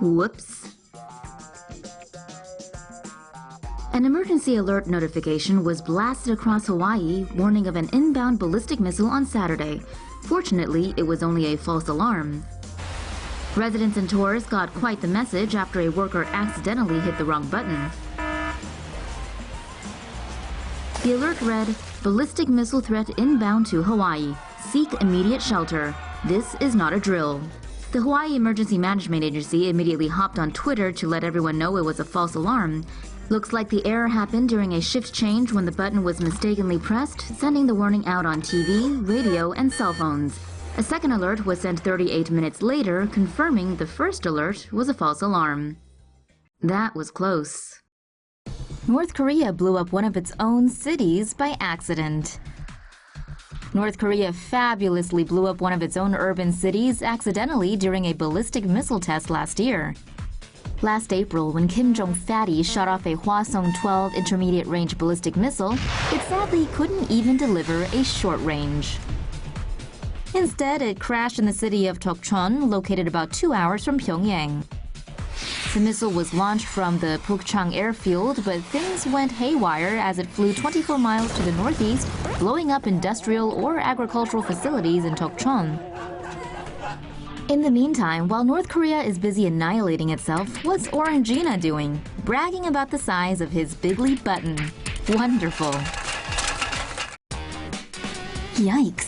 Whoops. An emergency alert notification was blasted across Hawaii, warning of an inbound ballistic missile on Saturday. Fortunately, it was only a false alarm. Residents and tourists got quite the message after a worker accidentally hit the wrong button. The alert read, "Ballistic missile threat inbound to Hawaii. Seek immediate shelter. This is not a drill." The Hawaii Emergency Management Agency immediately hopped on Twitter to let everyone know it was a false alarm. Looks like the error happened during a shift change when the button was mistakenly pressed, sending the warning out on TV, radio, and cell phones. A second alert was sent 38 minutes later, confirming the first alert was a false alarm. That was close. North Korea blew up one of its own cities by accident. North Korea fabulously blew up one of its own urban cities accidentally during a ballistic missile test last year. Last April, when Kim Jong-fatty shot off a Hwasong-12 intermediate-range ballistic missile, it sadly couldn't even deliver a short range. Instead, it crashed in the city of Tokchon, located about 2 hours from Pyongyang. The missile was launched from the Pukchang airfield, but things went haywire as it flew 24 miles to the northeast, blowing up industrial or agricultural facilities in Tokchon. In the meantime, while North Korea is busy annihilating itself, what's Orangina doing? Bragging about the size of his bigly button. Wonderful. Yikes.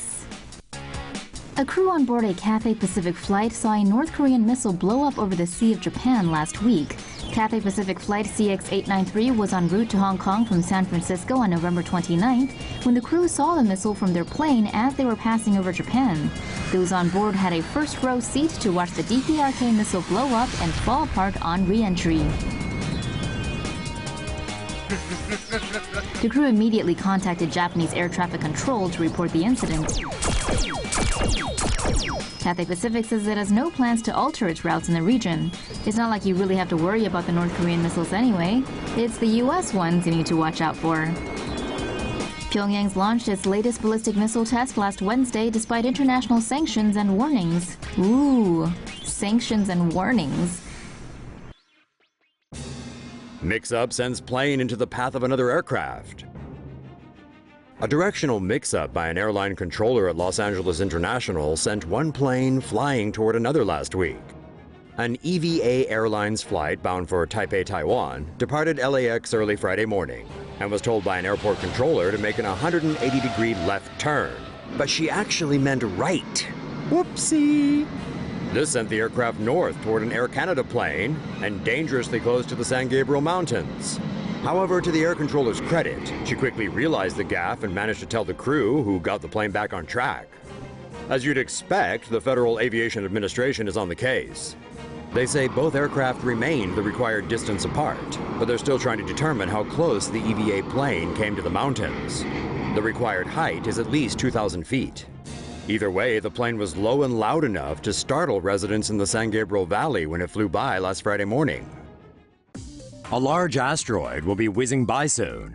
A crew on board a Cathay Pacific flight saw a North Korean missile blow up over the Sea of Japan last week. Cathay Pacific flight CX-893 was en route to Hong Kong from San Francisco on November 29th when the crew saw the missile from their plane as they were passing over Japan. Those on board had a first-row seat to watch the DPRK missile blow up and fall apart on re-entry. The crew immediately contacted Japanese air traffic control to report the incident. Cathay Pacific says it has no plans to alter its routes in the region. It's not like you really have to worry about the North Korean missiles anyway. It's the US ones you need to watch out for. Pyongyang's launched its latest ballistic missile test last Wednesday despite international sanctions and warnings. Ooh, sanctions and warnings. Mix-up sends plane into the path of another aircraft. A directional mix-up by an airline controller at Los Angeles International sent one plane flying toward another last week. An EVA Airlines flight bound for Taipei, Taiwan, departed LAX early Friday morning and was told by an airport controller to make an 180-degree left turn. But she actually meant right. Whoopsie! This sent the aircraft north toward an Air Canada plane and dangerously close to the San Gabriel Mountains. However, to the air controller's credit, she quickly realized the gaffe and managed to tell the crew, who got the plane back on track. As you'd expect, the Federal Aviation Administration is on the case. They say both aircraft remained the required distance apart, but they're still trying to determine how close the EVA plane came to the mountains. The required height is at least 2,000 feet. Either way, the plane was low and loud enough to startle residents in the San Gabriel Valley when it flew by last Friday morning. A large asteroid will be whizzing by soon.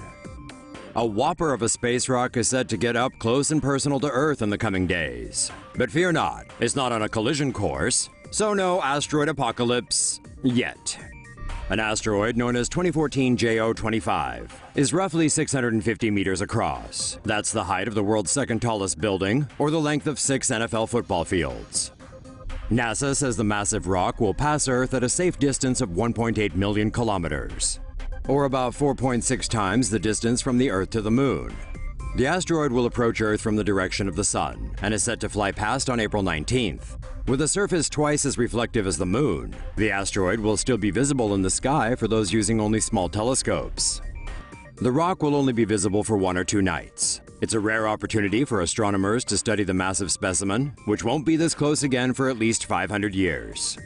A whopper of a space rock is said to get up close and personal to Earth in the coming days. But fear not, it's not on a collision course, so no asteroid apocalypse yet. An asteroid known as 2014 JO25 is roughly 650 meters across. That's the height of the world's second tallest building, or the length of 6 NFL football fields. NASA says the massive rock will pass Earth at a safe distance of 1.8 million kilometers, or about 4.6 times the distance from the Earth to the Moon. The asteroid will approach Earth from the direction of the Sun and is set to fly past on April 19th. With a surface twice as reflective as the Moon, the asteroid will still be visible in the sky for those using only small telescopes. The rock will only be visible for 1 or 2 nights. It's a rare opportunity for astronomers to study the massive specimen, which won't be this close again for at least 500 years.